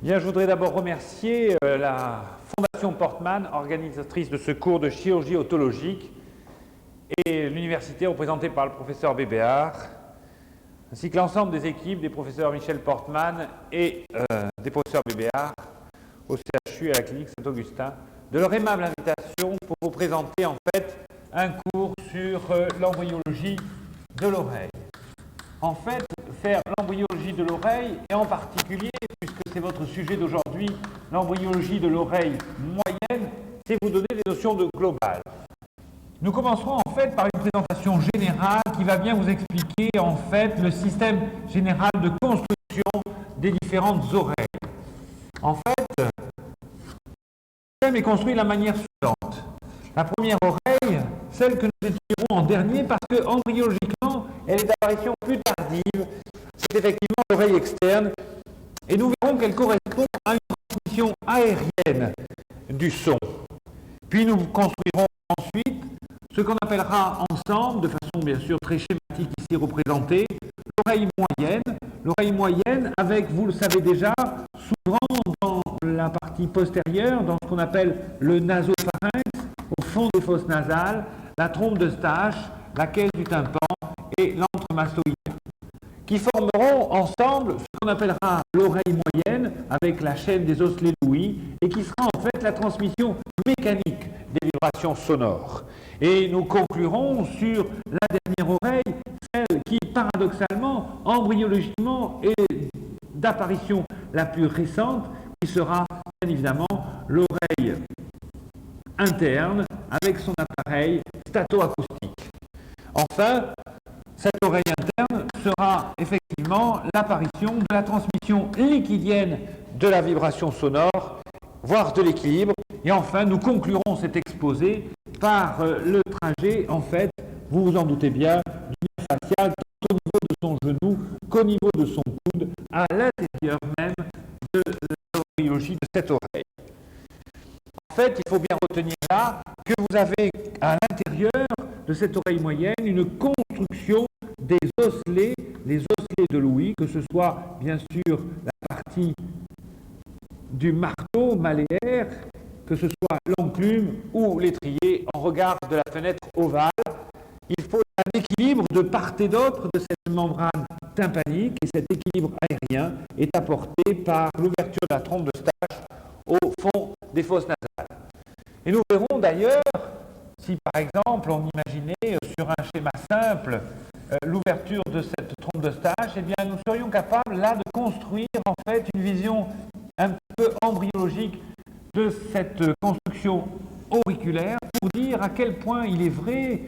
Bien, je voudrais d'abord remercier la Fondation Portman, organisatrice de ce cours de chirurgie otologique, et l'université représentée par le professeur Bébéard, ainsi que l'ensemble des équipes des professeurs Michel Portman et des professeurs Bébéard au CHU et à la clinique Saint-Augustin, de leur aimable invitation pour vous présenter en fait un cours sur l'embryologie de l'oreille. En fait, faire l'embryologie de l'oreille, et en particulier, puisque c'est votre sujet d'aujourd'hui, l'embryologie de l'oreille moyenne, c'est vous donner des notions de global. Nous commencerons en fait par une présentation générale qui va bien vous expliquer en fait le système général de construction des différentes oreilles. En fait, le système est construit de la manière suivante. La première oreille, celle que nous étudierons en dernier, parce que embryologiquement, elle est d'apparition plus tardive, c'est effectivement l'oreille externe, et nous verrons qu'elle correspond à une transmission aérienne du son. Puis nous construirons ensuite ce qu'on appellera ensemble, de façon bien sûr très schématique ici représentée, l'oreille moyenne. L'oreille moyenne avec, vous le savez déjà, souvent dans la partie postérieure, dans ce qu'on appelle le nasopharynx, au fond des fosses nasales, la trompe d'Eustache, la caisse du tympan et l'entremastoïdien, qui formeront ensemble ce qu'on appellera l'oreille moyenne avec la chaîne des osselets Louis et qui sera en fait la transmission mécanique des vibrations sonores. Et nous conclurons sur la dernière oreille, celle qui paradoxalement, embryologiquement est d'apparition la plus récente, qui sera bien évidemment l'oreille interne avec son appareil statoacoustique. Enfin, cette oreille interne sera effectivement l'apparition de la transmission liquidienne de la vibration sonore, voire de l'équilibre. Et enfin, nous conclurons cet exposé par le trajet, en fait, vous vous en doutez bien, du nerf facial tant au niveau de son genou qu'au niveau de son coude, à l'intérieur même de l'embryologie de cette oreille. En fait, il faut bien retenir là que vous avez à l'intérieur de cette oreille moyenne une construction des osselets, les osselets de l'ouïe, que ce soit bien sûr la partie du marteau maléaire, que ce soit l'enclume ou l'étrier en regard de la fenêtre ovale. Il faut un équilibre de part et d'autre de cette membrane tympanique et cet équilibre aérien est apporté par l'ouverture de la trompe d'Eustache au fond des fosses nasales. Et nous verrons d'ailleurs, si par exemple on imaginait sur un schéma simple l'ouverture de cette trompe d'Eustache, eh bien nous serions capables là de construire en fait une vision un peu embryologique de cette construction auriculaire pour dire à quel point il est vrai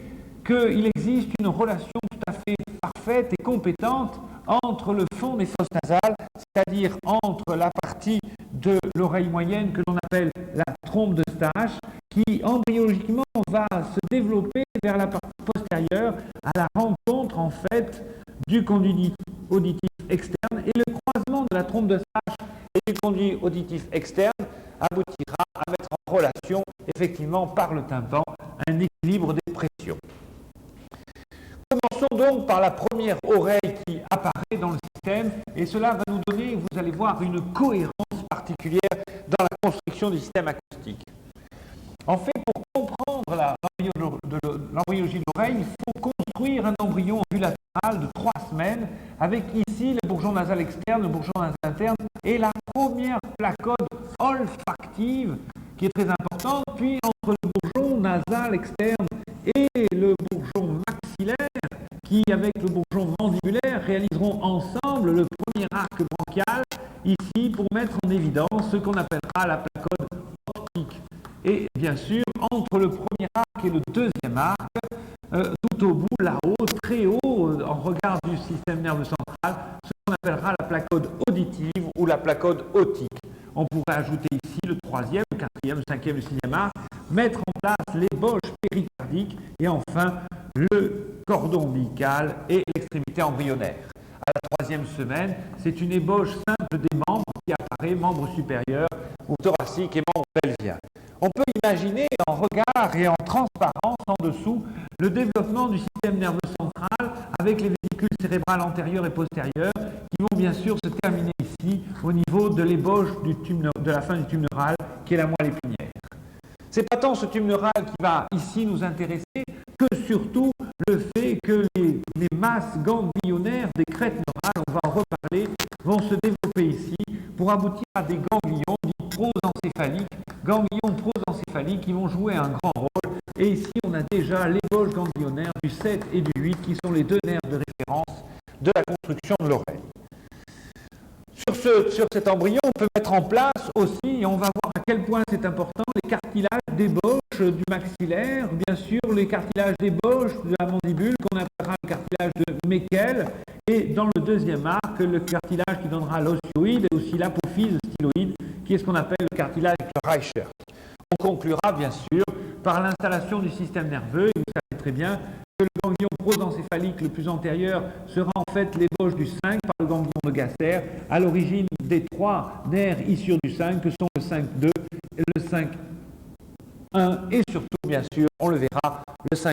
qu'il existe une relation tout à fait parfaite et compétente entre le fond des fosses nasales, c'est-à-dire entre la partie de l'oreille moyenne que l'on appelle la trompe d'Eustache, qui embryologiquement va se développer vers la partie postérieure à la rencontre en fait du conduit auditif externe, et le croisement de la trompe d'Eustache et du conduit auditif externe aboutira à mettre en relation effectivement par le tympan un équilibre des pressions. Commençons donc par la première oreille qui apparaît dans le système, et cela va nous donner, vous allez voir, une cohérence particulière dans la construction du système acoustique. En fait, pour comprendre l'embryologie de l'oreille, il faut construire un embryon ambulatéral de 3 semaines, avec ici le bourgeon nasal externe, le bourgeon nasal interne, et la première placode olfactive, qui est très importante, puis entre le bourgeon nasal externe et le bourgeon maxillaire, qui, avec le bourgeon mandibulaire, réaliseront ensemble le premier arc bronchial, ici, pour mettre en évidence ce qu'on appellera la placode optique. Et bien sûr, entre le premier arc et le deuxième arc, tout au bout, là-haut, très haut, en regard du système nerveux central, ce qu'on appellera la placode auditive ou la placode otique. On pourrait ajouter ici le troisième, le quatrième, le cinquième, le sixième arc, mettre en place l'ébauche péricardique et enfin le cordon ombilical et l'extrémité embryonnaire. À la 3e semaine, c'est une ébauche simple des membres qui apparaît, membres supérieurs ou thoraciques et membres pelviens. On peut imaginer en regard et en transparence en dessous le développement du système nerveux central avec les vésicules cérébrales antérieures et postérieures, qui vont bien sûr se terminer ici, au niveau de l'ébauche de la fin du tube neural, qui est la moelle épinière. C'est pas tant ce tube neural qui va ici nous intéresser, que surtout le fait que les masses ganglionnaires des crêtes neurales, on va en reparler, vont se développer ici pour aboutir à des ganglions dits prosencéphaliques, ganglions prosencéphaliques qui vont jouer un grand rôle. Et ici, on a déjà l'ébauche ganglionnaire du 7 et du 8 qui sont les deux nerfs de référence de la construction de l'oreille. Sur cet embryon, on peut mettre en place aussi, et on va voir à quel point c'est important, les cartilages d'ébauche du maxillaire, bien sûr les cartilages d'ébauche de la mandibule qu'on appellera le cartilage de Meckel, et dans le deuxième arc, le cartilage qui donnera l'osioïde et aussi l'apophyse styloïde, qui est ce qu'on appelle le cartilage de Reichert. On conclura bien sûr par l'installation du système nerveux, et vous savez très bien que le ganglion prosencéphalique le plus antérieur sera en fait l'ébauche du 5 par le ganglion de Gasser, à l'origine des trois nerfs issus du 5 que sont le 5-2 et le 5-1 et surtout bien sûr, on le verra, le 5-3.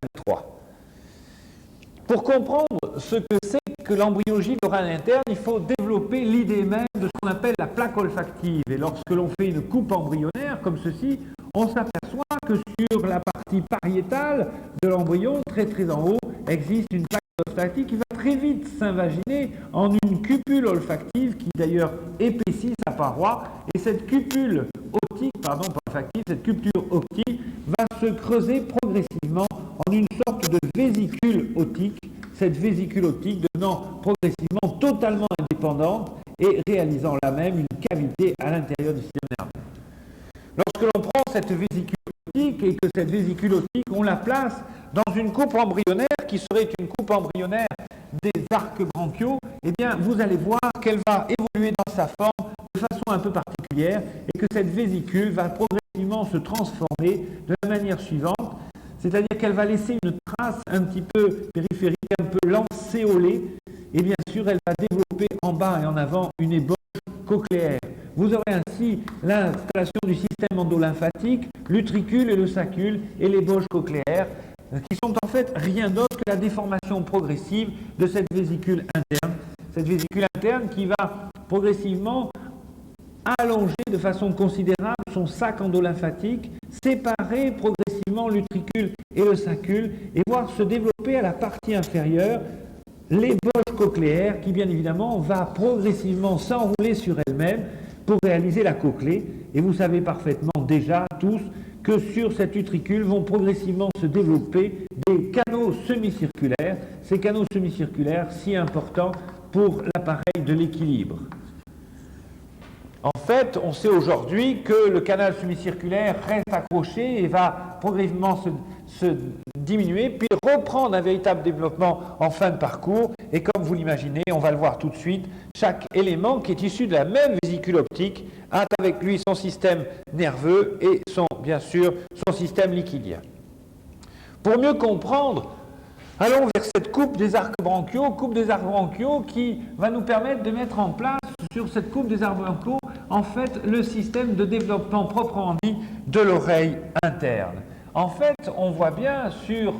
Pour comprendre ce que c'est que l'embryologie de l'oreille interne, il faut développer l'idée même de ce qu'on appelle la plaque olfactive. Et lorsque l'on fait une coupe embryonnaire comme ceci, on s'aperçoit que sur la partie pariétale de l'embryon, très très en haut, existe une plaque olfactive qui va très vite s'invaginer en une cupule olfactive qui d'ailleurs épaissit sa paroi. Et cette cupule optique, cette culture optique va se creuser progressivement en une sorte de vésicule optique, cette vésicule optique devenant progressivement totalement indépendante et réalisant là même une cavité à l'intérieur du système nerveux. Lorsque l'on prend cette vésicule optique et que cette vésicule optique, on la place dans une coupe embryonnaire qui serait une coupe embryonnaire des arcs bronchiaux, eh bien vous allez voir qu'elle va évoluer dans sa forme de façon un peu particulière et que cette vésicule va progressivement se transformer de la manière suivante, c'est-à-dire qu'elle va laisser une trace un petit peu périphérique, un peu lancéolée, et bien sûr elle va développer en bas et en avant une ébauche cochléaire. Vous aurez ainsi l'installation du système endolymphatique, l'utricule et le sacule et l'ébauche cochléaire, qui sont en fait rien d'autre que la déformation progressive de cette vésicule interne. Cette vésicule interne qui va progressivement allonger de façon considérable son sac endolymphatique, séparer progressivement l'utricule et le sacule et voir se développer à la partie inférieure l'ébauche cochléaire qui bien évidemment va progressivement s'enrouler sur elle-même pour réaliser la cochlée. Et vous savez parfaitement déjà tous que sur cette utricule vont progressivement se développer des canaux semi-circulaires, ces canaux semi-circulaires si importants pour l'appareil de l'équilibre. En fait, on sait aujourd'hui que le canal semi-circulaire reste accroché et va progressivement se diminuer, puis reprendre un véritable développement en fin de parcours. Et comme vous l'imaginez, on va le voir tout de suite, chaque élément qui est issu de la même vésicule optique a avec lui son système nerveux et bien sûr son système liquidien. Pour mieux comprendre, allons vers cette coupe des arcs bronchiaux qui va nous permettre de mettre en place sur cette coupe des arcs bronchiaux en fait le système de développement proprement dit de l'oreille interne. En fait, on voit bien sur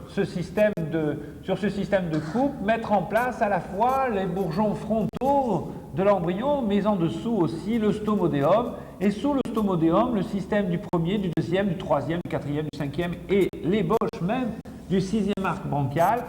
ce système de coupe mettre en place à la fois les bourgeons frontaux de l'embryon, mais en dessous aussi le stomodéum. Et sous le stomodéum, le système du premier, du deuxième, du troisième, du quatrième, du cinquième et l'ébauche même du sixième arc bronchial.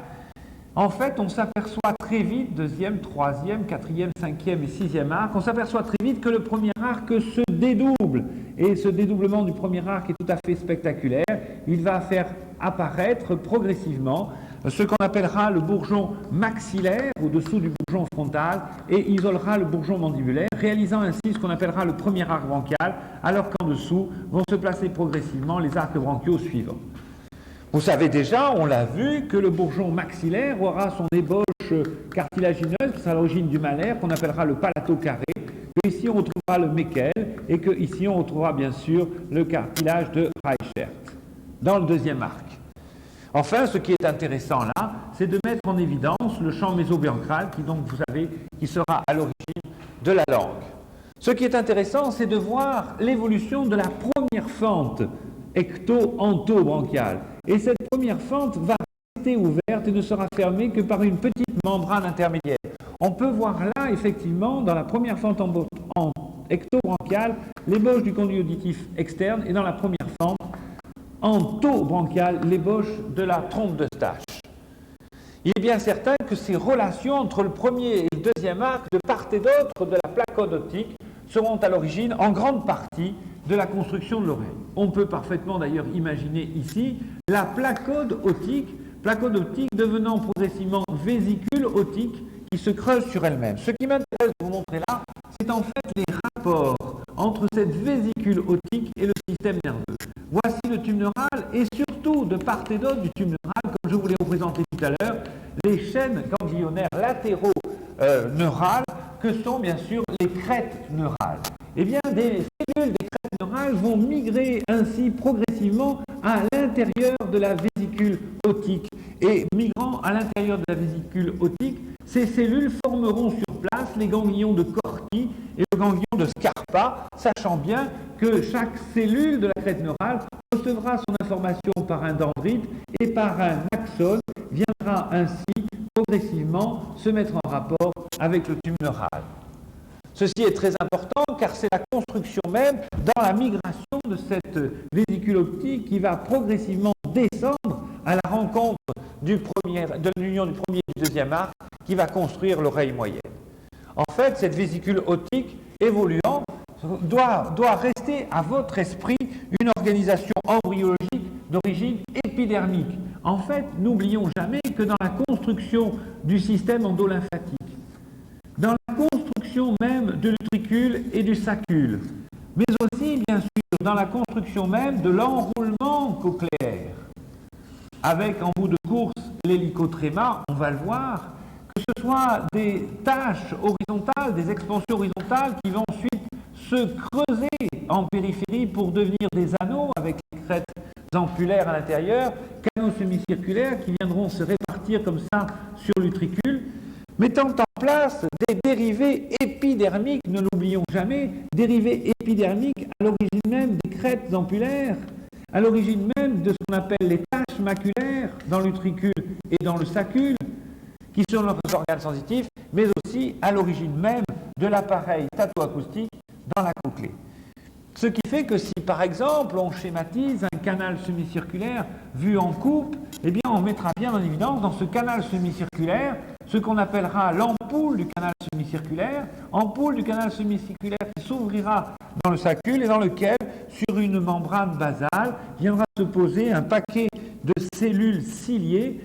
En fait, on s'aperçoit très vite, deuxième, troisième, quatrième, cinquième et sixième arc, on s'aperçoit très vite que le premier arc se dédouble. Et ce dédoublement du premier arc est tout à fait spectaculaire. Il va faire apparaître progressivement ce qu'on appellera le bourgeon maxillaire au-dessous du bourgeon frontal et isolera le bourgeon mandibulaire, réalisant ainsi ce qu'on appellera le premier arc bronchial, alors qu'en dessous vont se placer progressivement les arcs bronchiaux suivants. Vous savez déjà, on l'a vu, que le bourgeon maxillaire aura son ébauche cartilagineuse, qui sera à l'origine du malaire, qu'on appellera le palato carré, que ici on retrouvera le Meckel, et que ici on retrouvera bien sûr le cartilage de Reichert, dans le deuxième arc. Enfin, ce qui est intéressant là, c'est de mettre en évidence le champ mésobronchial, qui donc, vous savez, qui sera à l'origine de la langue. Ce qui est intéressant, c'est de voir l'évolution de la première fente ecto-entobronchiale. Et cette première fente va rester ouverte et ne sera fermée que par une petite membrane intermédiaire. On peut voir là, effectivement, dans la première fente en ectobranchiale, l'ébauche du conduit auditif externe, et dans la première fente, en tobranchiale, l'ébauche de la trompe d'Eustache. Il est bien certain que ces relations entre le premier et le deuxième arc, de part et d'autre de la placode optique, seront à l'origine, en grande partie, de la construction de l'oreille. On peut parfaitement d'ailleurs imaginer ici la placode optique devenant progressivement vésicule optique qui se creuse sur elle-même. Ce qui m'intéresse de vous montrer là, c'est en fait les rapports entre cette vésicule optique et le système nerveux. Voici le tube neural et surtout, de part et d'autre du tube neural, comme je vous l'ai représenté tout à l'heure, les chaînes ganglionnaires latéraux neurales que sont bien sûr les crêtes neurales. Eh bien, des cellules des crêtes neurales vont migrer ainsi progressivement à l'intérieur de la vésicule optique. Et migrant à l'intérieur de la vésicule optique, ces cellules formeront sur place les ganglions de Corti et le ganglion de Scarpa, sachant bien que chaque cellule de la crête neurale recevra son information par un dendrite et par un axone, viendra ainsi progressivement se mettre en rapport avec le tube neural. Ceci est très important car c'est la construction même dans la migration de cette vésicule optique qui va progressivement descendre à la rencontre de l'union du premier et du deuxième arc qui va construire l'oreille moyenne. En fait, cette vésicule optique évoluant doit rester à votre esprit une organisation embryologique d'origine épidermique. En fait, n'oublions jamais que dans la construction du système endolymphatique, dans la construction même de l'utricule et du sacule, mais aussi, bien sûr, dans la construction même de l'enroulement cochléaire, avec en bout de course l'hélicotréma, on va le voir, que ce soit des taches horizontales, des expansions horizontales qui vont ensuite se creuser en périphérie pour devenir des anneaux avec les crêtes ampulaires à l'intérieur, canaux semi-circulaires qui viendront se répartir comme ça sur l'utricule, mettant en place des dérivés épidermiques, ne l'oublions jamais, dérivés épidermiques à l'origine même des crêtes ampulaires, à l'origine même de ce qu'on appelle les taches maculaires dans l'utricule et dans le sacule, qui sont leurs organes sensitifs, mais aussi à l'origine même de l'appareil tatoacoustique dans la cochlée. Ce qui fait que si, par exemple, on schématise un canal semi-circulaire vu en coupe, eh bien, on mettra bien en évidence dans ce canal semi-circulaire ce qu'on appellera l'ampoule du canal semi-circulaire, ampoule du canal semi-circulaire qui s'ouvrira dans le sacule et dans lequel, sur une membrane basale, viendra se poser un paquet de cellules ciliées,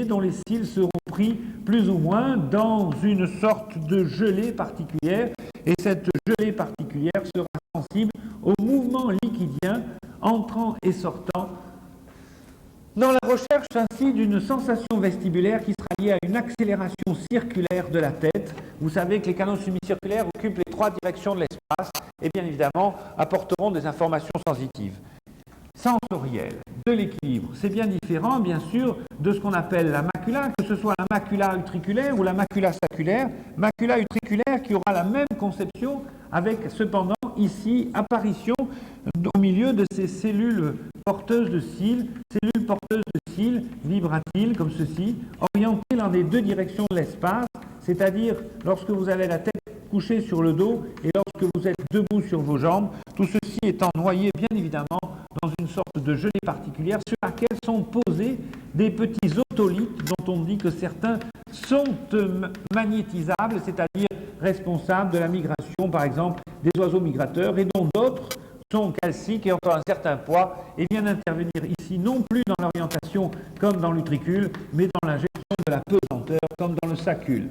dont les cils seront pris plus ou moins dans une sorte de gelée particulière, et cette gelée particulière sera sensible au mouvement liquidien entrant et sortant dans la recherche ainsi d'une sensation vestibulaire qui sera liée à une accélération circulaire de la tête. Vous savez que les canaux semi-circulaires occupent les trois directions de l'espace et bien évidemment apporteront des informations sensitives. Sensorielles, de l'équilibre. C'est bien différent, bien sûr, de ce qu'on appelle la macula, que ce soit la macula utriculaire ou la macula saculaire. Macula utriculaire qui aura la même conception avec cependant ici apparition au milieu de ces cellules porteuses de cils, vibratiles comme ceci, orientées dans les deux directions de l'espace, c'est-à-dire lorsque vous avez la tête couchée sur le dos et lorsque vous êtes debout sur vos jambes, tout ceci étant noyé bien évidemment dans une sorte de gelée particulière sur laquelle sont posés des petits otolithes dont on dit que certains sont magnétisables, c'est-à-dire responsables de la migration, par exemple, des oiseaux migrateurs, et dont d'autres sont calciques et ont un certain poids et viennent intervenir ici non plus dans l'orientation comme dans l'utricule, mais dans la gestion de la pesanteur comme dans le sacule.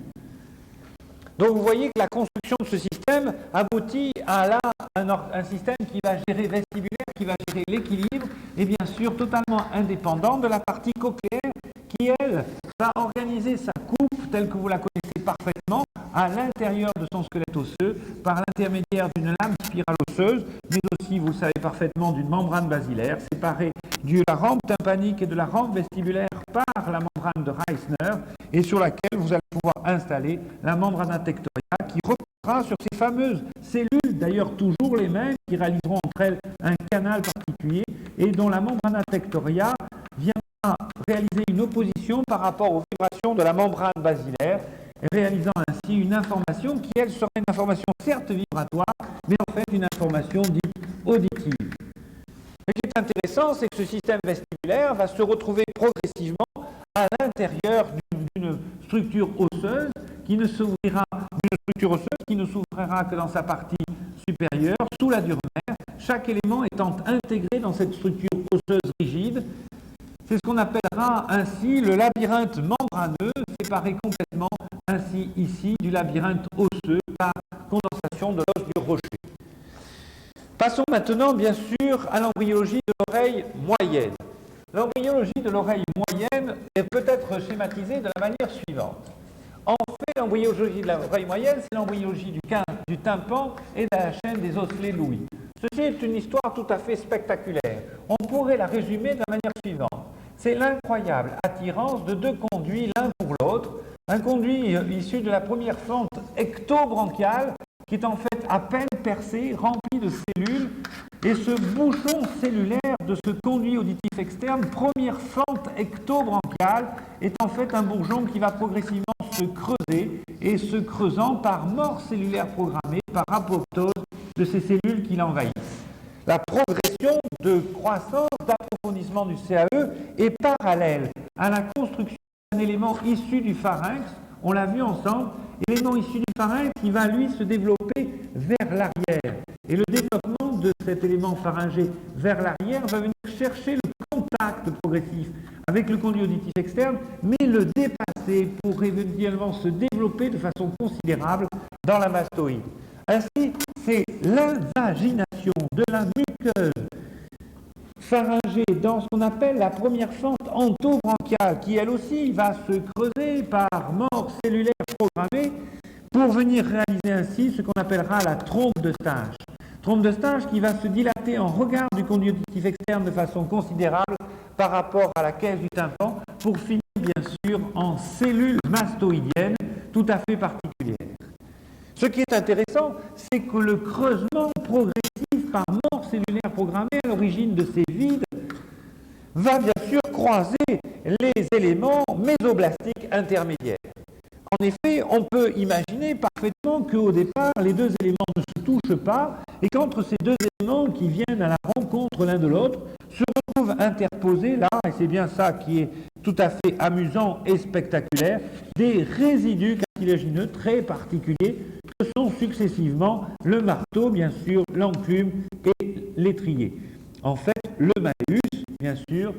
Donc vous voyez que la construction de ce système aboutit à un système qui va gérer vestibulaire, qui va gérer l'équilibre, et bien sûr totalement indépendant de la partie cochléaire qui, elle, va organiser sa coupe telle que vous la connaissez parfaitement à l'intérieur de son squelette osseux par l'intermédiaire d'une lame spirale osseuse, mais aussi, vous le savez parfaitement, d'une membrane basilaire séparée de la rampe tympanique et de la rampe vestibulaire par la membrane de Reissner et sur laquelle vous allez pouvoir installer la membrane tectoria qui reposera sur ces fameuses cellules, d'ailleurs toujours les mêmes, qui réaliseront entre elles un canal particulier et dont la membrane tectoria viendra réaliser une opposition par rapport aux prolifération de la membrane basilaire, réalisant ainsi une information qui, elle, serait une information certes vibratoire, mais en fait une information dite auditive. Ce qui est intéressant, c'est que ce système vestibulaire va se retrouver progressivement à l'intérieur d'une structure osseuse qui ne s'ouvrira, que dans sa partie supérieure, sous la dure mère, chaque élément étant intégré dans cette structure osseuse rigide. C'est ce qu'on appellera ainsi le labyrinthe membraneux, séparé complètement ainsi ici du labyrinthe osseux par condensation de l'os du rocher. Passons maintenant bien sûr à l'embryologie de l'oreille moyenne. L'embryologie de l'oreille moyenne peut être schématisée de la manière suivante. En fait, l'embryologie de l'oreille moyenne, c'est l'embryologie du tympan et de la chaîne des osselets Louis. Ceci est une histoire tout à fait spectaculaire. On pourrait la résumer de la manière suivante. C'est l'incroyable attirance de deux conduits l'un pour l'autre. Un conduit issu de la première fente ectobranchiale qui est en fait à peine percé, rempli de cellules. Et ce bouchon cellulaire de ce conduit auditif externe, première fente ectobranchiale, est en fait un bourgeon qui va progressivement se creuser et se creusant par mort cellulaire programmée, par apoptose de ces cellules qui l'envahissent. La progression de croissance, d'approfondissement du CAE est parallèle à la construction d'un élément issu du pharynx. On l'a vu ensemble, élément issu du pharynx qui va lui se développer vers l'arrière. Et le développement de cet élément pharyngé vers l'arrière va venir chercher le contact progressif avec le conduit auditif externe, mais le dépasser pour éventuellement se développer de façon considérable dans la mastoïde. Ainsi, c'est l'invagination de la muqueuse pharyngée dans ce qu'on appelle la première fente entobranchiale, qui elle aussi va se creuser par mort cellulaire programmée pour venir réaliser ainsi ce qu'on appellera la trompe de Stage. Trompe de Stage qui va se dilater en regard du conduit auditif externe de façon considérable par rapport à la caisse du tympan pour finir bien sûr en cellules mastoïdiennes tout à fait particulières. Ce qui est intéressant, c'est que le creusement progressif par mort cellulaire programmée à l'origine de ces vides va bien sûr croiser les éléments mésoblastiques intermédiaires. En effet, on peut imaginer parfaitement qu'au départ, les deux éléments ne se touchent pas et qu'entre ces deux éléments qui viennent à la rencontre l'un de l'autre se retrouvent interposés là, et c'est bien ça qui est tout à fait amusant et spectaculaire, des résidus cartilagineux très particuliers que sont successivement le marteau, bien sûr, l'enclume et l'étrier. En fait, le malleus, bien sûr,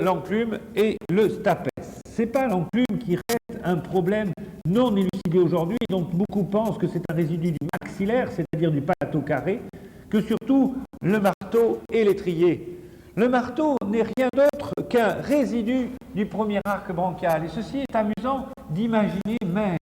l'enclume et le stapes. Ce n'est pas l'enclume qui reste un problème non élucidé aujourd'hui, donc beaucoup pensent que c'est un résidu du maxillaire, c'est-à-dire du palato carré, que surtout le marteau et l'étrier. Le marteau n'est rien d'autre qu'un résidu du premier arc bronchial. Et ceci est amusant d'imaginer même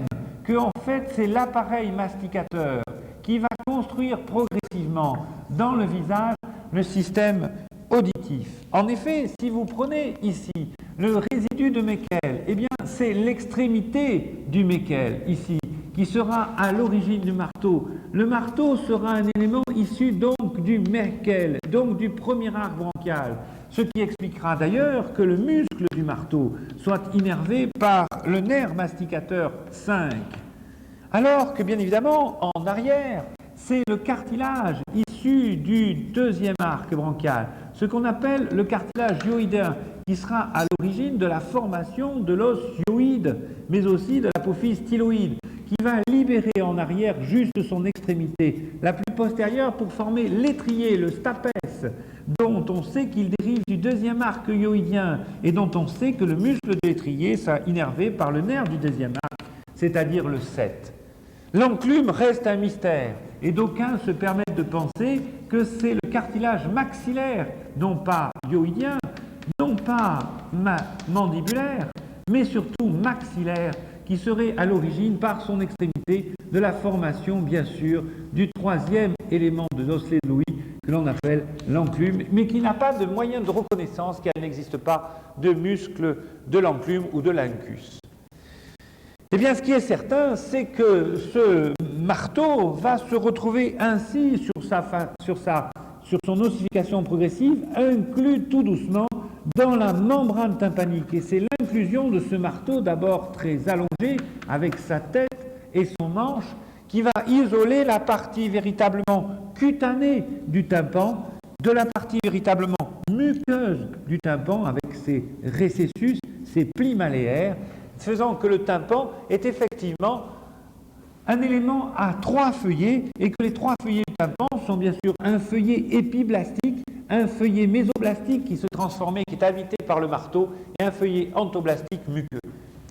que en fait c'est l'appareil masticateur qui va construire progressivement dans le visage le système auditif. En effet, si vous prenez ici le résidu de Meckel, eh bien c'est l'extrémité du Meckel ici qui sera à l'origine du marteau. Le marteau sera un élément issu donc du Meckel, donc du premier arc bronchial, ce qui expliquera d'ailleurs que le muscle du marteau soit innervé par le nerf masticateur 5. Alors que bien évidemment, en arrière, c'est le cartilage issu du deuxième arc bronchial, ce qu'on appelle le cartilage hyoïdien, qui sera à l'origine de la formation de l'os hyoïde, mais aussi de l'apophyse styloïde, qui va libérer en arrière juste son extrémité, la plus postérieure, pour former l'étrier, le stapes, dont on sait qu'il dérive du deuxième arc hyoïdien, et dont on sait que le muscle de l'étrier sera innervé par le nerf du deuxième arc, c'est-à-dire le 7. L'enclume reste un mystère, et d'aucuns se permettent de penser que c'est le cartilage maxillaire, non pas hyoïdien, non pas mandibulaire, mais surtout maxillaire, qui serait à l'origine, par son extrémité, de la formation, bien sûr, du troisième élément de l'osselet de Louis, que l'on appelle l'enclume, mais qui n'a pas de moyen de reconnaissance, car il n'existe pas de muscle de l'enclume ou de l'incus. Eh bien, ce qui est certain, c'est que ce marteau va se retrouver ainsi sur son ossification progressive, inclus tout doucement dans la membrane tympanique. Et c'est conclusion de ce marteau, d'abord très allongé, avec sa tête et son manche, qui va isoler la partie véritablement cutanée du tympan de la partie véritablement muqueuse du tympan, avec ses récessus, ses plis maléaires, faisant que le tympan est effectivement un élément à 3 feuillets, et que les 3 feuillets du tympan sont bien sûr un feuillet épiblastique, un feuillet mésoblastique qui se transformait, qui est habité par le marteau, et un feuillet antoblastique muqueux.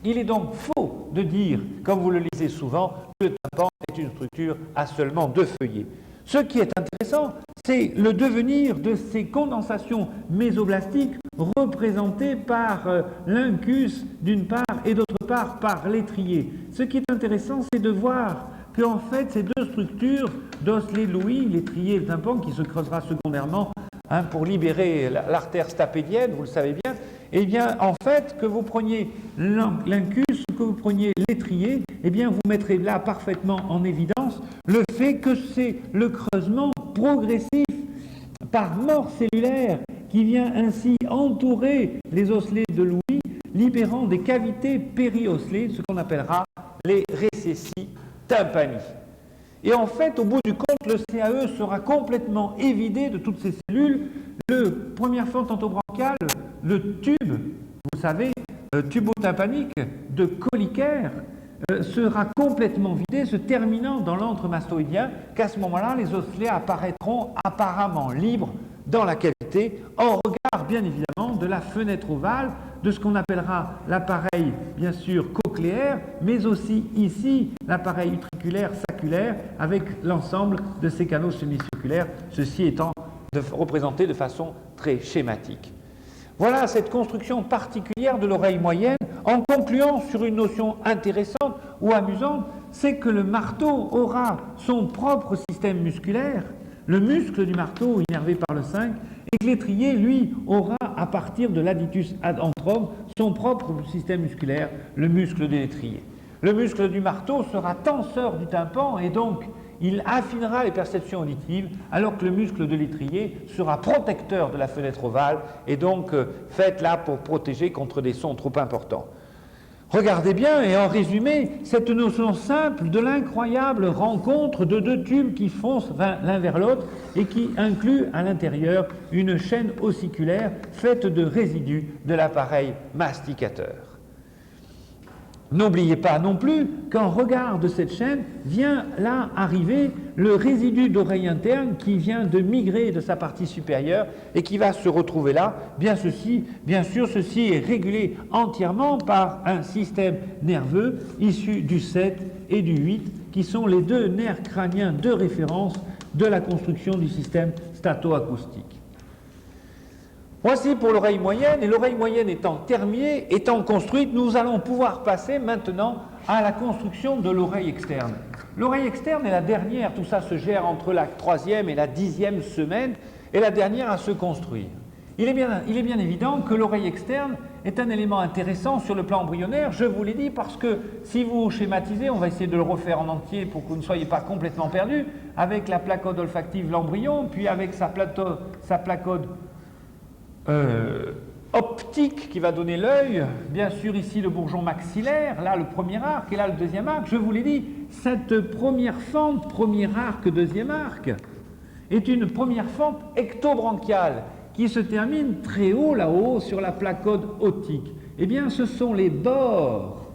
Il est donc faux de dire, comme vous le lisez souvent, que le tympan est une structure à seulement 2 feuillets. Ce qui est intéressant, c'est le devenir de ces condensations mésoblastiques représentées par l'incus d'une part et d'autre part par l'étrier. Ce qui est intéressant, c'est de voir qu'en fait, ces deux structures d'Osler-Louis, l'étrier et le tympan, qui se creusera secondairement pour libérer l'artère stapédienne, vous le savez bien, eh bien, en fait, que vous preniez l'incus ou que vous preniez l'étrier, eh bien, vous mettrez là parfaitement en évidence le fait que c'est le creusement progressif par mort cellulaire qui vient ainsi entourer les osselets de Louis, libérant des cavités périosselées, ce qu'on appellera les récessis tympani. Et en fait, au bout du compte, le CAE sera complètement évidé de toutes ces cellules. Le première fente antobranchiale, le tube, vous savez, tubo-tympanique de colicaire, sera complètement vidé, se terminant dans l'antre mastoïdien, qu'à ce moment-là, les osselets apparaîtront apparemment libres dans la cavité, en regard, bien évidemment, de la fenêtre ovale, de ce qu'on appellera l'appareil, bien sûr, cochléaire, mais aussi ici, l'appareil utriculaire saculaire, avec l'ensemble de ces canaux semi-circulaires, ceci étant représenté de façon très schématique. Voilà cette construction particulière de l'oreille moyenne, en concluant sur une notion intéressante ou amusante, c'est que le marteau aura son propre système musculaire, le muscle du marteau innervé par le 5, et que l'étrier, lui, aura, à partir de l'aditus ad antrum, son propre système musculaire, le muscle de l'étrier. Le muscle du marteau sera tenseur du tympan et donc il affinera les perceptions auditives, alors que le muscle de l'étrier sera protecteur de la fenêtre ovale et donc fait là pour protéger contre des sons trop importants. Regardez bien, et en résumé, cette notion simple de l'incroyable rencontre de deux tubes qui foncent l'un vers l'autre et qui inclut à l'intérieur une chaîne ossiculaire faite de résidus de l'appareil masticateur. N'oubliez pas non plus qu'en regard de cette chaîne vient là arriver le résidu d'oreille interne qui vient de migrer de sa partie supérieure et qui va se retrouver là. Bien sûr, ceci est régulé entièrement par un système nerveux issu du 7 et du 8 qui sont les deux nerfs crâniens de référence de la construction du système statoacoustique. Voici pour l'oreille moyenne, et l'oreille moyenne étant terminée, étant construite, nous allons pouvoir passer maintenant à la construction de l'oreille externe. L'oreille externe est la dernière, tout ça se gère entre la 3e et la 10e semaine, et la dernière à se construire. Il est bien évident que l'oreille externe est un élément intéressant sur le plan embryonnaire, je vous l'ai dit, parce que si vous schématisez, on va essayer de le refaire en entier pour que vous ne soyez pas complètement perdu, avec la placode olfactive l'embryon, puis avec sa placode optique qui va donner l'œil, bien sûr ici le bourgeon maxillaire, là le premier arc et là le deuxième arc. Je vous l'ai dit, cette première fente, premier arc, deuxième arc, est une première fente ectobranchiale qui se termine très haut là-haut sur la placode otique. Eh bien ce sont les bords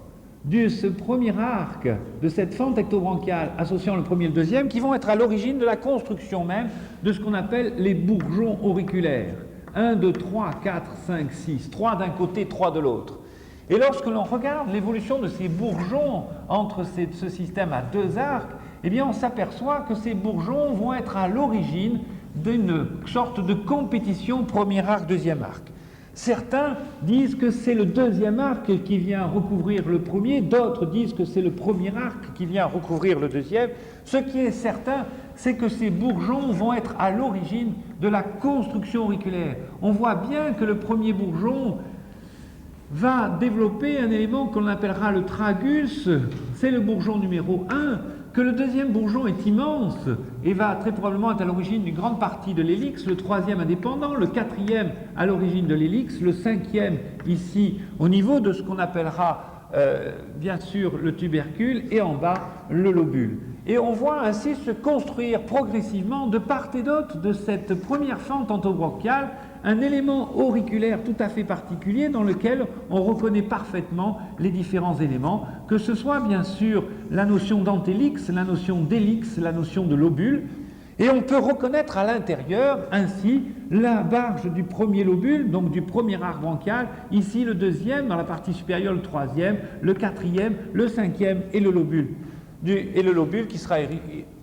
de ce premier arc, de cette fente ectobranchiale associant le premier et le deuxième, qui vont être à l'origine de la construction même de ce qu'on appelle les bourgeons auriculaires. 1, 2, 3, 4, 5, 6, 3 d'un côté, 3 de l'autre. Et lorsque l'on regarde l'évolution de ces bourgeons entre ce système à deux arcs, eh bien on s'aperçoit que ces bourgeons vont être à l'origine d'une sorte de compétition premier arc, deuxième arc. Certains disent que c'est le deuxième arc qui vient recouvrir le premier, d'autres disent que c'est le premier arc qui vient recouvrir le deuxième. Ce qui est certain, c'est que ces bourgeons vont être à l'origine de la construction auriculaire. On voit bien que le premier bourgeon va développer un élément qu'on appellera le tragus, c'est le bourgeon numéro 1, que le deuxième bourgeon est immense et va très probablement être à l'origine d'une grande partie de l'hélix, le troisième indépendant, le quatrième à l'origine de l'hélix, le cinquième ici au niveau de ce qu'on appellera bien sûr le tubercule et en bas le lobule. Et on voit ainsi se construire progressivement de part et d'autre de cette première fente antobronchiale un élément auriculaire tout à fait particulier dans lequel on reconnaît parfaitement les différents éléments, que ce soit bien sûr la notion d'antélix, la notion d'hélix, la notion de lobule, et on peut reconnaître à l'intérieur ainsi la barge du premier lobule, donc du premier arc bronchial, ici le deuxième, dans la partie supérieure le troisième, le quatrième, le cinquième et le lobule qui sera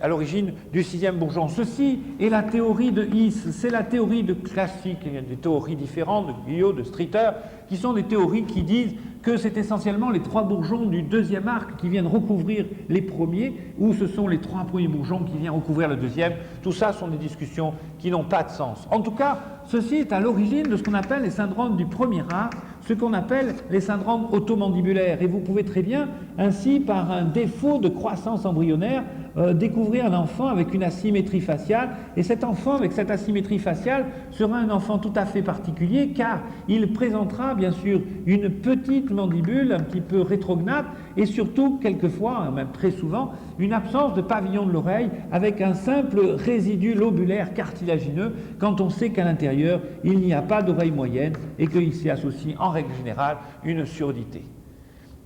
à l'origine du sixième bourgeon. Ceci est la théorie de His, c'est la théorie de classique. Il y a des théories différentes de Guyot, de Streeter, qui sont des théories qui disent que c'est essentiellement les trois bourgeons du deuxième arc qui viennent recouvrir les premiers, ou ce sont les trois premiers bourgeons qui viennent recouvrir le deuxième. Tout ça sont des discussions qui n'ont pas de sens. En tout cas, ceci est à l'origine de ce qu'on appelle les syndromes du premier arc, ce qu'on appelle les syndromes automandibulaires. Et vous pouvez très bien, ainsi, par un défaut de croissance embryonnaire, découvrir un enfant avec une asymétrie faciale. Et cet enfant avec cette asymétrie faciale sera un enfant tout à fait particulier, car il présentera bien sûr une petite mandibule un petit peu rétrognate et surtout, quelquefois, même très souvent, une absence de pavillon de l'oreille avec un simple résidu lobulaire cartilagineux quand on sait qu'à l'intérieur, il n'y a pas d'oreille moyenne et qu'il s'y associe en règle générale une surdité.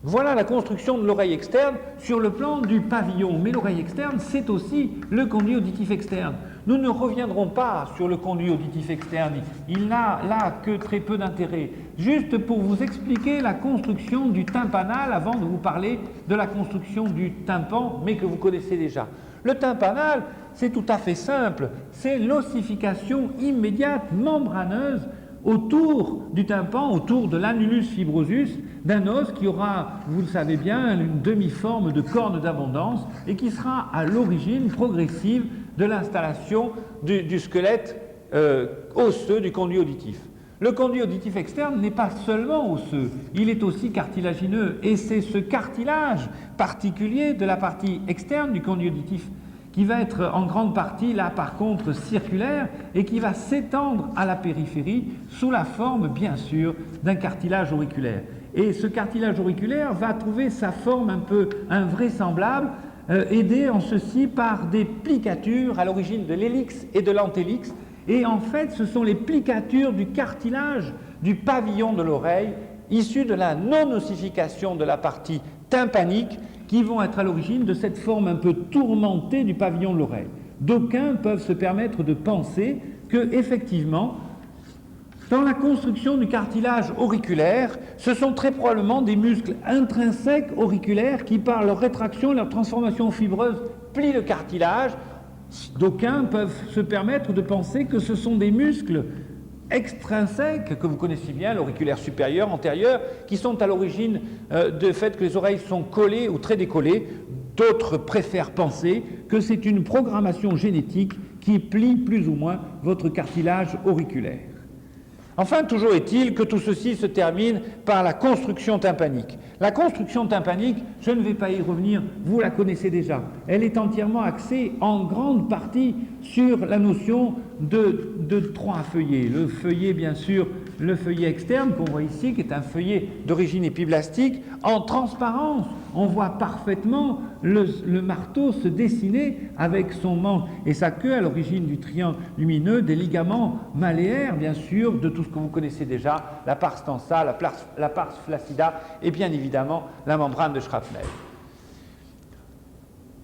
Voilà la construction de l'oreille externe sur le plan du pavillon. Mais l'oreille externe, c'est aussi le conduit auditif externe. Nous ne reviendrons pas sur le conduit auditif externe. Il n'a là que très peu d'intérêt. Juste pour vous expliquer la construction du tympanal avant de vous parler de la construction du tympan, mais que vous connaissez déjà. Le tympanal, c'est tout à fait simple. C'est l'ossification immédiate, membraneuse, autour du tympan, autour de l'annulus fibrosus, d'un os qui aura, vous le savez bien, une demi-forme de corne d'abondance et qui sera à l'origine progressive de l'installation du squelette osseux du conduit auditif. Le conduit auditif externe n'est pas seulement osseux, il est aussi cartilagineux et c'est ce cartilage particulier de la partie externe du conduit auditif qui va être en grande partie, là par contre, circulaire et qui va s'étendre à la périphérie sous la forme, bien sûr, d'un cartilage auriculaire. Et ce cartilage auriculaire va trouver sa forme un peu invraisemblable, aidé en ceci par des plicatures à l'origine de l'hélix et de l'antélix. Et en fait, ce sont les plicatures du cartilage du pavillon de l'oreille, issues de la non-ossification de la partie tympanique, qui vont être à l'origine de cette forme un peu tourmentée du pavillon de l'oreille. D'aucuns peuvent se permettre de penser que, effectivement, dans la construction du cartilage auriculaire, ce sont très probablement des muscles intrinsèques auriculaires qui, par leur rétraction et leur transformation fibreuse, plient le cartilage. D'aucuns peuvent se permettre de penser que ce sont des muscles extrinsèques, que vous connaissez bien, l'auriculaire supérieur, antérieur, qui sont à l'origine du fait que les oreilles sont collées ou très décollées. D'autres préfèrent penser que c'est une programmation génétique qui plie plus ou moins votre cartilage auriculaire. Enfin, toujours est-il que tout ceci se termine par la construction tympanique. La construction tympanique, je ne vais pas y revenir, vous la connaissez déjà. Elle est entièrement axée en grande partie sur la notion de trois feuillets. Le feuillet, bien sûr, le feuillet externe qu'on voit ici, qui est un feuillet d'origine épiblastique, en transparence. On voit parfaitement le marteau se dessiner avec son manche et sa queue à l'origine du triangle lumineux, des ligaments malléaires, bien sûr, de tout ce que vous connaissez déjà, la pars tensa, la pars flaccida et bien évidemment la membrane de Shrapnel.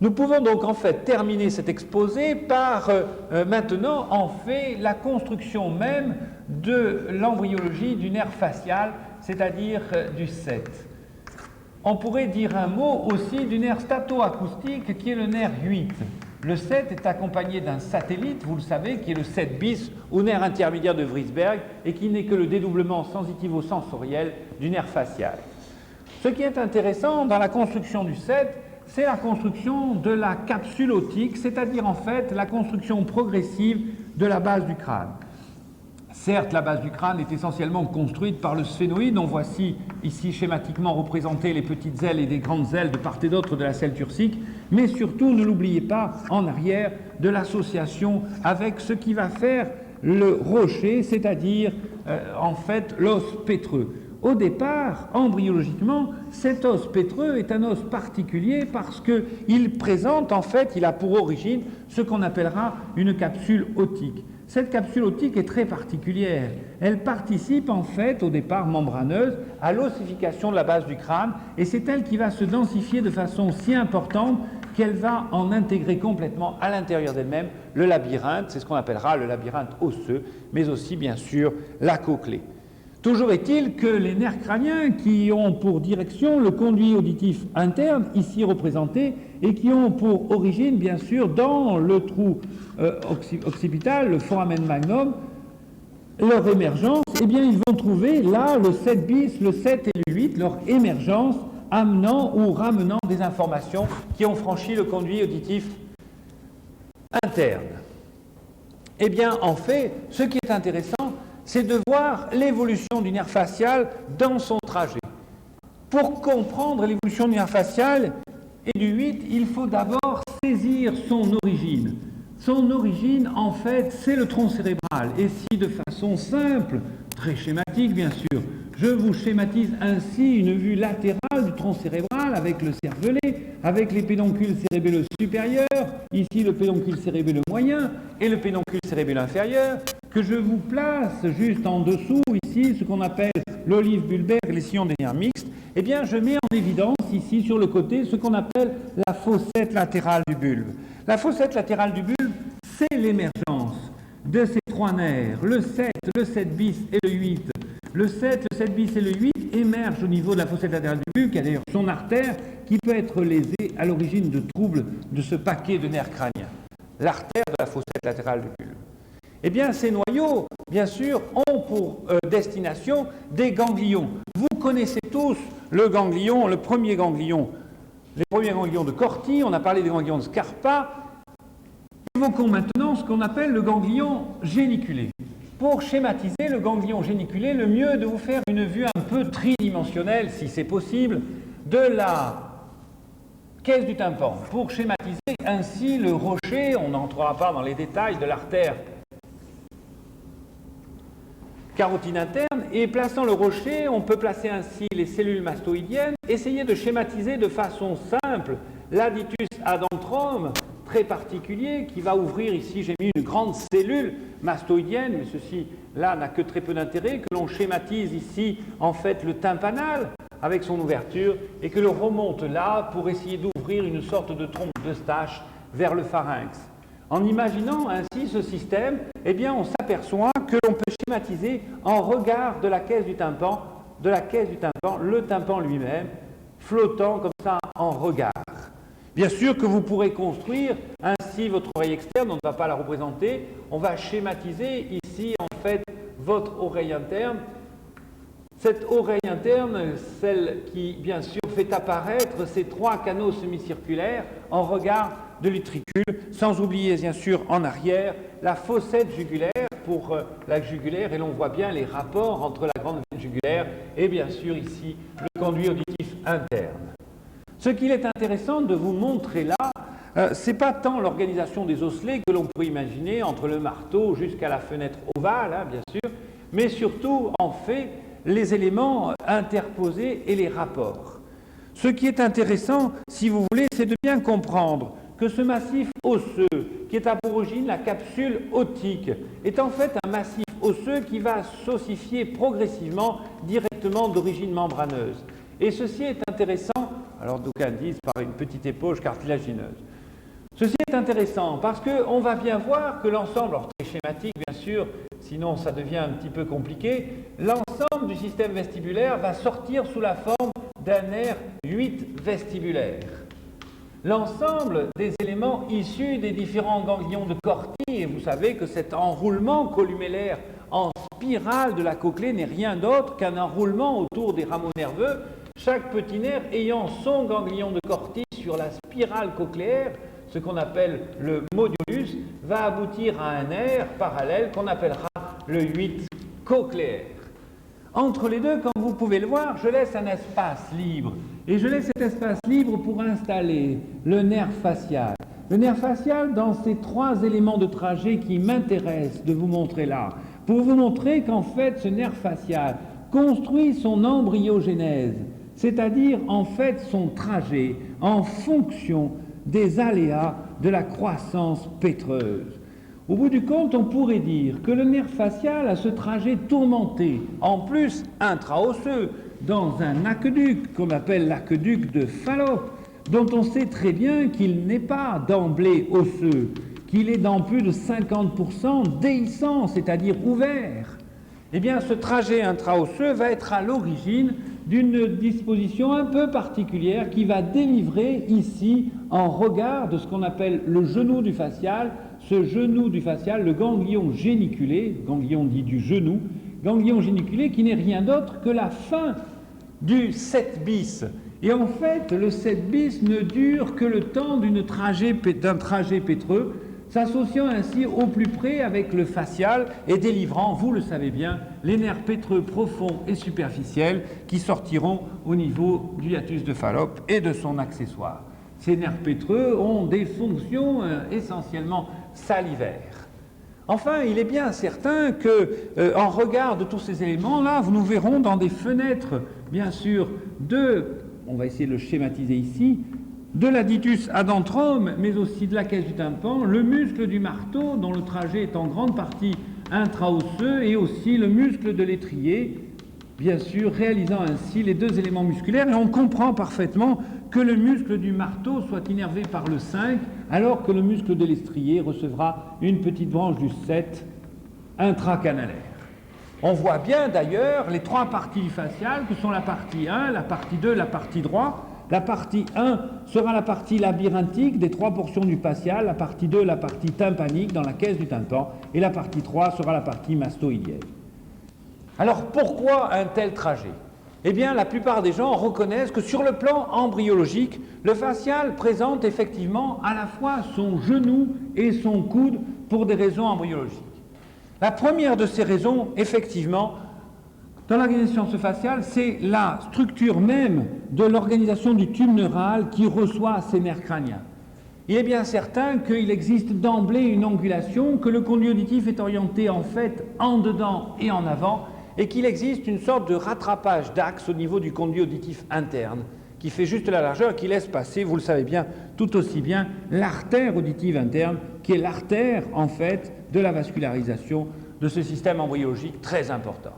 Nous pouvons donc en fait terminer cet exposé par maintenant en fait la construction même de l'embryologie du nerf facial, c'est-à-dire du 7. On pourrait dire un mot aussi du nerf statoacoustique qui est le nerf 8. Le 7 est accompagné d'un satellite, vous le savez, qui est le 7 bis ou nerf intermédiaire de Vriesberg et qui n'est que le dédoublement sensitivo-sensoriel du nerf facial. Ce qui est intéressant dans la construction du 7, c'est la construction de la capsule otique, c'est-à-dire en fait la construction progressive de la base du crâne. Certes, la base du crâne est essentiellement construite par le sphénoïde. On voit ici schématiquement représenter les petites ailes et des grandes ailes de part et d'autre de la selle turcique, mais surtout, ne l'oubliez pas, en arrière, de l'association avec ce qui va faire le rocher, c'est-à-dire en fait l'os pétreux. Au départ, embryologiquement, cet os pétreux est un os particulier parce qu'il présente, en fait, il a pour origine ce qu'on appellera une capsule otique. Cette capsule otique est très particulière. Elle participe, en fait, au départ membraneuse, à l'ossification de la base du crâne, et c'est elle qui va se densifier de façon si importante qu'elle va en intégrer complètement à l'intérieur d'elle-même le labyrinthe, c'est ce qu'on appellera le labyrinthe osseux, mais aussi, bien sûr, la cochlée. Toujours est-il que les nerfs crâniens qui ont pour direction le conduit auditif interne, ici représenté, et qui ont pour origine, bien sûr, dans le trou occipital, le foramen magnum, leur émergence, eh bien, ils vont trouver là le 7 bis, le 7 et le 8, leur émergence, amenant ou ramenant des informations qui ont franchi le conduit auditif interne. Eh bien, en fait, ce qui est intéressant, c'est de voir l'évolution du nerf facial dans son trajet. Pour comprendre l'évolution du nerf facial et du 8, il faut d'abord saisir son origine. Son origine, en fait, c'est le tronc cérébral. Et si de façon simple, très schématique bien sûr, je vous schématise ainsi une vue latérale du tronc cérébral avec le cervelet, avec les pédoncules cérébelleux supérieurs, ici le pédoncule cérébelleux moyen et le pédoncule cérébelleux inférieur, que je vous place juste en dessous, ici, ce qu'on appelle l'olive bulbaire et les sillons des nerfs mixtes, eh bien, je mets en évidence ici, sur le côté, ce qu'on appelle la fossette latérale du bulbe. La fossette latérale du bulbe, c'est l'émergence de ces trois nerfs, le 7 bis et le 8. Le 7 bis et le 8 émergent au niveau de la fossette latérale du bulbe, qui a d'ailleurs son artère, qui peut être lésée à l'origine de troubles de ce paquet de nerfs crâniens. L'artère de la fossette latérale du bulbe. Eh bien, ces noyaux, bien sûr, ont pour destination des ganglions. Vous connaissez tous le ganglion, le premier ganglion, les premiers ganglions de Corti, on a parlé des ganglions de Scarpa. Évoquons maintenant ce qu'on appelle le ganglion géniculé. Pour schématiser le ganglion géniculé, le mieux est de vous faire une vue un peu tridimensionnelle, si c'est possible, de la caisse du tympan. Pour schématiser ainsi le rocher, on n'entrera pas dans les détails de l'artère carotide interne, et plaçant le rocher, on peut placer ainsi les cellules mastoïdiennes, essayer de schématiser de façon simple l'aditus adentrome, très particulier, qui va ouvrir ici, j'ai mis une grande cellule mastoïdienne, mais ceci là n'a que très peu d'intérêt, que l'on schématise ici en fait le tympanal avec son ouverture, et que l'on remonte là pour essayer d'ouvrir une sorte de trompe d'Eustache vers le pharynx. En imaginant ainsi ce système, eh bien, on s'aperçoit que l'on peut schématiser en regard de la caisse du tympan, le tympan lui-même, flottant comme ça en regard. Bien sûr que vous pourrez construire ainsi votre oreille externe, on ne va pas la représenter, on va schématiser ici en fait votre oreille interne. Cette oreille interne, celle qui bien sûr fait apparaître ces trois canaux semi-circulaires en regard de l'utricule, sans oublier bien sûr en arrière la fossette jugulaire pour la jugulaire, et l'on voit bien les rapports entre la grande veine jugulaire et bien sûr ici le conduit auditif interne. Ce qu'il est intéressant de vous montrer là, c'est pas tant l'organisation des osselets que l'on peut imaginer entre le marteau jusqu'à la fenêtre ovale, hein, bien sûr, mais surtout en fait les éléments interposés et les rapports. Ce qui est intéressant, si vous voulez, c'est de bien comprendre que ce massif osseux, qui est à l'origine la capsule otique, est en fait un massif osseux qui va s'ossifier progressivement directement d'origine membraneuse. Et ceci est intéressant, alors d'aucuns disent par une petite éponge cartilagineuse. Ceci est intéressant parce qu'on va bien voir que l'ensemble, alors très schématique bien sûr, sinon ça devient un petit peu compliqué, l'ensemble du système vestibulaire va sortir sous la forme d'un nerf 8 vestibulaire. L'ensemble des éléments issus des différents ganglions de Corti, et vous savez que cet enroulement columellaire en spirale de la cochlée n'est rien d'autre qu'un enroulement autour des rameaux nerveux, chaque petit nerf ayant son ganglion de Corti sur la spirale cochléaire, ce qu'on appelle le modulus, va aboutir à un nerf parallèle qu'on appellera le 8 cochléaire. Entre les deux, comme vous pouvez le voir, je laisse un espace libre. Et je laisse cet espace libre pour installer le nerf facial. Le nerf facial dans ces trois éléments de trajet qui m'intéressent de vous montrer là. Pour vous montrer qu'en fait, ce nerf facial construit son embryogénèse, c'est-à-dire en fait son trajet en fonction des aléas de la croissance pétreuse. Au bout du compte, on pourrait dire que le nerf facial a ce trajet tourmenté, en plus intraosseux, dans un aqueduc qu'on appelle l'aqueduc de Fallope, dont on sait très bien qu'il n'est pas d'emblée osseux, qu'il est dans plus de 50% déhiscent, c'est-à-dire ouvert. Eh bien, ce trajet intraosseux va être à l'origine d'une disposition un peu particulière qui va délivrer ici, en regard de ce qu'on appelle le genou du facial, ce genou du facial, le ganglion géniculé, ganglion dit du genou, ganglion géniculé qui n'est rien d'autre que la fin du 7 bis. Et en fait, le 7 bis ne dure que le temps d'un trajet pétreux, s'associant ainsi au plus près avec le facial et délivrant, vous le savez bien, les nerfs pétreux profonds et superficiels qui sortiront au niveau du hiatus de Fallope et de son accessoire. Ces nerfs pétreux ont des fonctions essentiellement salivaires. Enfin, il est bien certain que, en regard de tous ces éléments-là, nous verrons dans des fenêtres, bien sûr, on va essayer de le schématiser ici, de l'aditus adentrome, mais aussi de la caisse du tympan, le muscle du marteau, dont le trajet est en grande partie intraosseux, et aussi le muscle de l'étrier, bien sûr, réalisant ainsi les deux éléments musculaires, et on comprend parfaitement que le muscle du marteau soit innervé par le 5, alors que le muscle de l'étrier recevra une petite branche du 7 intracanalaire. On voit bien d'ailleurs les trois parties du facial, que sont la partie 1, la partie 2, la partie 3. La partie 1 sera la partie labyrinthique des trois portions du facial, la partie 2, la partie tympanique dans la caisse du tympan, et la partie 3 sera la partie mastoïdienne. Alors pourquoi un tel trajet? Eh bien, la plupart des gens reconnaissent que sur le plan embryologique, le facial présente effectivement à la fois son genou et son coude pour des raisons embryologiques. La première de ces raisons, effectivement, dans l'organisation faciale, c'est la structure même de l'organisation du tube neural qui reçoit ces nerfs crâniens. Il est bien certain qu'il existe d'emblée une angulation, que le conduit auditif est orienté en fait en dedans et en avant, et qu'il existe une sorte de rattrapage d'axe au niveau du conduit auditif interne, qui fait juste la largeur, qui laisse passer, vous le savez bien, tout aussi bien, l'artère auditive interne, qui est l'artère, en fait, de la vascularisation de ce système embryologique très important.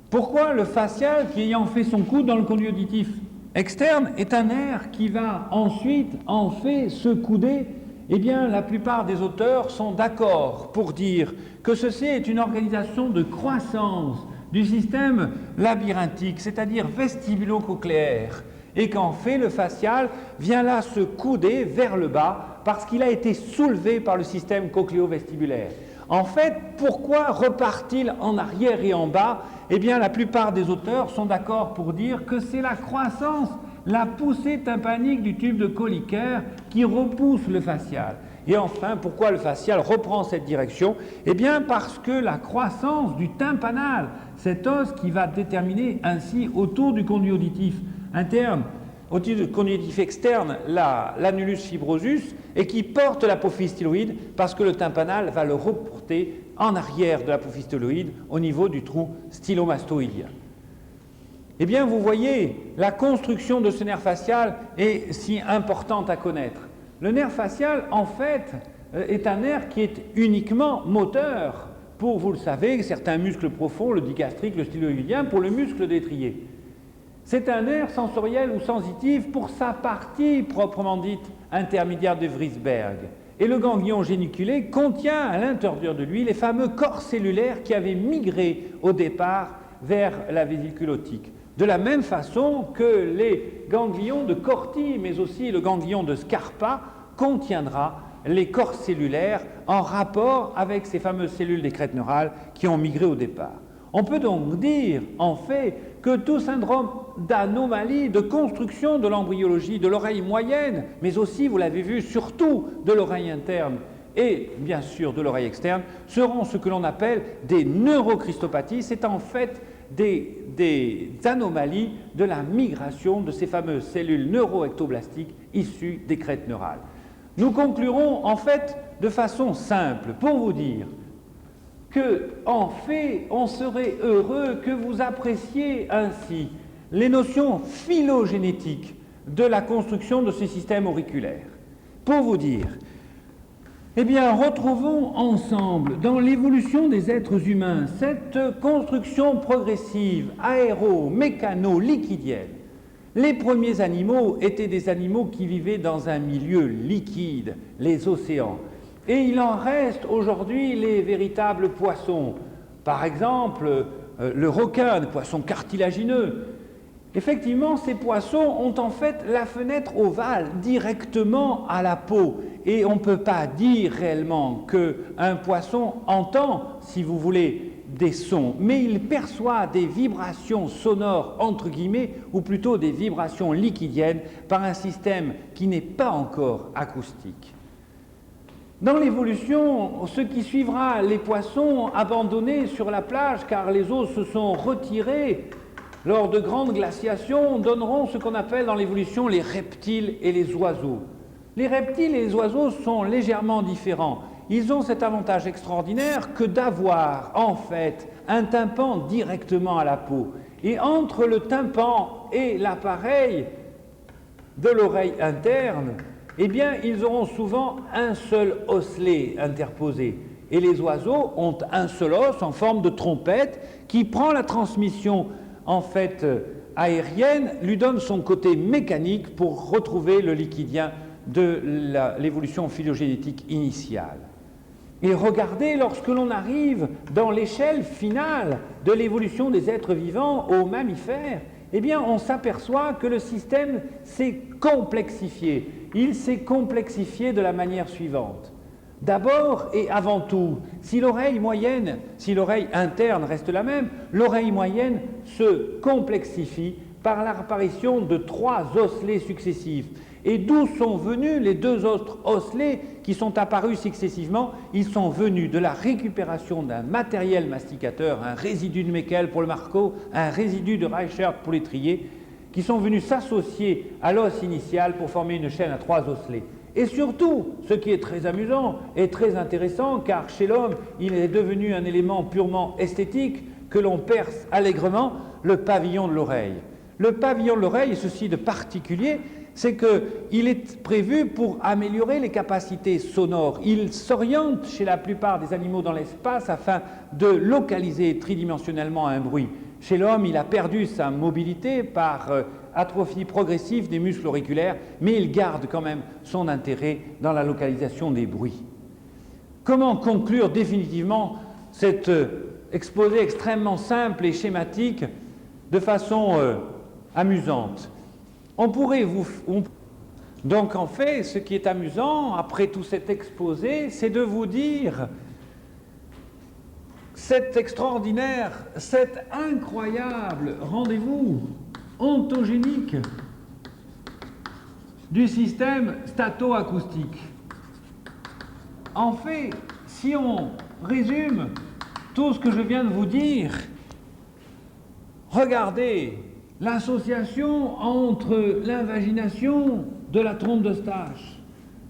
Pourquoi le facial, qui ayant fait son coude dans le conduit auditif externe, est un nerf qui va ensuite, en fait, se couder? Eh bien, la plupart des auteurs sont d'accord pour dire que ceci est une organisation de croissance du système labyrinthique, c'est-à-dire vestibulo-cochléaire, et qu'en fait, le facial vient là se couder vers le bas parce qu'il a été soulevé par le système cochléo-vestibulaire. En fait, pourquoi repart-il en arrière et en bas? Eh bien, la plupart des auteurs sont d'accord pour dire que c'est la croissance, la poussée tympanique du tube de Kolliker qui repousse le facial. Et enfin, pourquoi le facial reprend cette direction? Eh bien, parce que la croissance du tympanal, cet os qui va déterminer ainsi autour du conduit auditif interne, autour du conduit auditif externe, l'annulus fibrosus, et qui porte l'apophyse styloïde, parce que le tympanal va le reporter en arrière de l'apophyse styloïde au niveau du trou stylomastoïdien. Eh bien, vous voyez, la construction de ce nerf facial est si importante à connaître. Le nerf facial, en fait, est un nerf qui est uniquement moteur pour, vous le savez, certains muscles profonds, le digastrique, le styloïdien, pour le muscle d'étrier. C'est un nerf sensoriel ou sensitif pour sa partie proprement dite intermédiaire de Vrisberg. Et le ganglion géniculé contient à l'intérieur de lui les fameux corps cellulaires qui avaient migré au départ vers la vésicule otique. De la même façon que les ganglions de Corti, mais aussi le ganglion de Scarpa, contiendra les corps cellulaires en rapport avec ces fameuses cellules des crêtes neurales qui ont migré au départ. On peut donc dire, en fait, que tout syndrome d'anomalie, de construction de l'embryologie, de l'oreille moyenne, mais aussi, vous l'avez vu, surtout de l'oreille interne et bien sûr de l'oreille externe seront ce que l'on appelle des neurocristopathies. C'est en fait des anomalies de la migration de ces fameuses cellules neuroectoblastiques issues des crêtes neurales. Nous conclurons en fait de façon simple pour vous dire que, en fait, on serait heureux que vous appréciez ainsi les notions phylogénétiques de la construction de ces systèmes auriculaires. Pour vous dire, eh bien, retrouvons ensemble dans l'évolution des êtres humains cette construction progressive, aéro-mécano-liquidienne. Les premiers animaux étaient des animaux qui vivaient dans un milieu liquide, les océans. Et il en reste aujourd'hui les véritables poissons. Par exemple, le requin, des poissons cartilagineux. Effectivement, ces poissons ont en fait la fenêtre ovale directement à la peau. Et on ne peut pas dire réellement qu'un poisson entend, si vous voulez, des sons, mais il perçoit des vibrations sonores, entre guillemets, ou plutôt des vibrations liquidiennes par un système qui n'est pas encore acoustique. Dans l'évolution, ce qui suivra, les poissons abandonnés sur la plage car les eaux se sont retirées lors de grandes glaciations donneront ce qu'on appelle dans l'évolution les reptiles et les oiseaux. Les reptiles et les oiseaux sont légèrement différents. Ils ont cet avantage extraordinaire que d'avoir en fait un tympan directement à la peau. Et entre le tympan et l'appareil de l'oreille interne, eh bien, ils auront souvent un seul osselet interposé. Et les oiseaux ont un seul os en forme de trompette qui prend la transmission en fait aérienne, lui donne son côté mécanique pour retrouver le liquidien de l'évolution phylogénétique initiale. Et regardez, lorsque l'on arrive dans l'échelle finale de l'évolution des êtres vivants aux mammifères, eh bien, on s'aperçoit que le système s'est complexifié. Il s'est complexifié de la manière suivante. D'abord et avant tout, si l'oreille moyenne, si l'oreille interne reste la même, l'oreille moyenne se complexifie par l'apparition de 3 osselets successifs. Et d'où sont venus les 2 autres osselets qui sont apparus successivement? Ils sont venus de la récupération d'un matériel masticateur, un résidu de Meckel pour le marcot, un résidu de Reichert pour l'étrier, qui sont venus s'associer à l'os initial pour former une chaîne à 3 osselets. Et surtout, ce qui est très amusant et très intéressant, car chez l'homme, il est devenu un élément purement esthétique que l'on perce allègrement, le pavillon de l'oreille. Le pavillon de l'oreille, et ceci de particulier, c'est qu'il est prévu pour améliorer les capacités sonores. Il s'oriente chez la plupart des animaux dans l'espace afin de localiser tridimensionnellement un bruit. Chez l'homme, il a perdu sa mobilité par atrophie progressive des muscles auriculaires, mais il garde quand même son intérêt dans la localisation des bruits. Comment conclure définitivement cet exposé extrêmement simple et schématique de façon amusante? On pourrait Donc en fait, ce qui est amusant, après tout cet exposé, c'est de vous dire cet extraordinaire, cet incroyable rendez-vous ontogénique du système stato-acoustique. En fait, si on résume tout ce que je viens de vous dire, regardez l'association entre l'invagination de la trompe d'Eustache,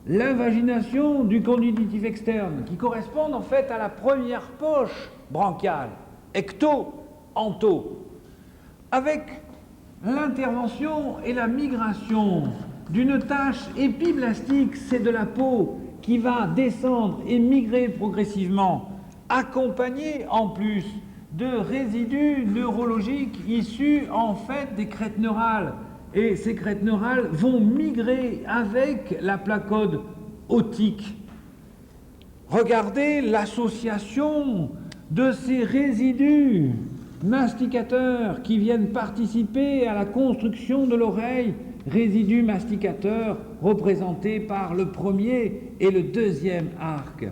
l'invagination du conduit auditif externe, qui correspondent en fait à la première poche branchiale, ecto-ento, avec l'intervention et la migration d'une tache épiblastique, c'est de la peau qui va descendre et migrer progressivement, accompagnée en plus de résidus neurologiques issus en fait des crêtes neurales. Et ces crêtes neurales vont migrer avec la placode otique. Regardez l'association de ces résidus masticateurs qui viennent participer à la construction de l'oreille, résidus masticateurs représentés par le premier et le deuxième arc.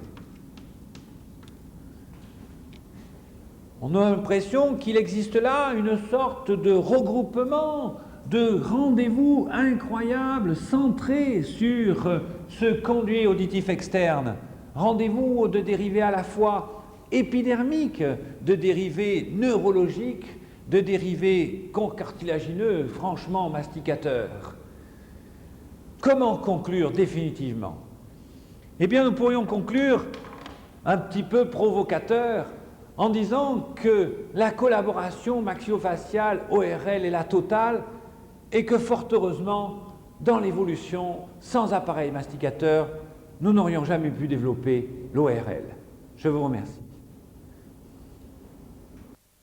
On a l'impression qu'il existe là une sorte de regroupement, de rendez-vous incroyable centré sur ce conduit auditif externe. Rendez-vous de dérivés à la fois épidermiques, de dérivés neurologiques, de dérivés cartilagineux, franchement masticateurs. Comment conclure définitivement? Eh bien, nous pourrions conclure un petit peu provocateur en disant que la collaboration maxillofaciale ORL est la totale et que fort heureusement, dans l'évolution, sans appareil masticateur, nous n'aurions jamais pu développer l'ORL. Je vous remercie.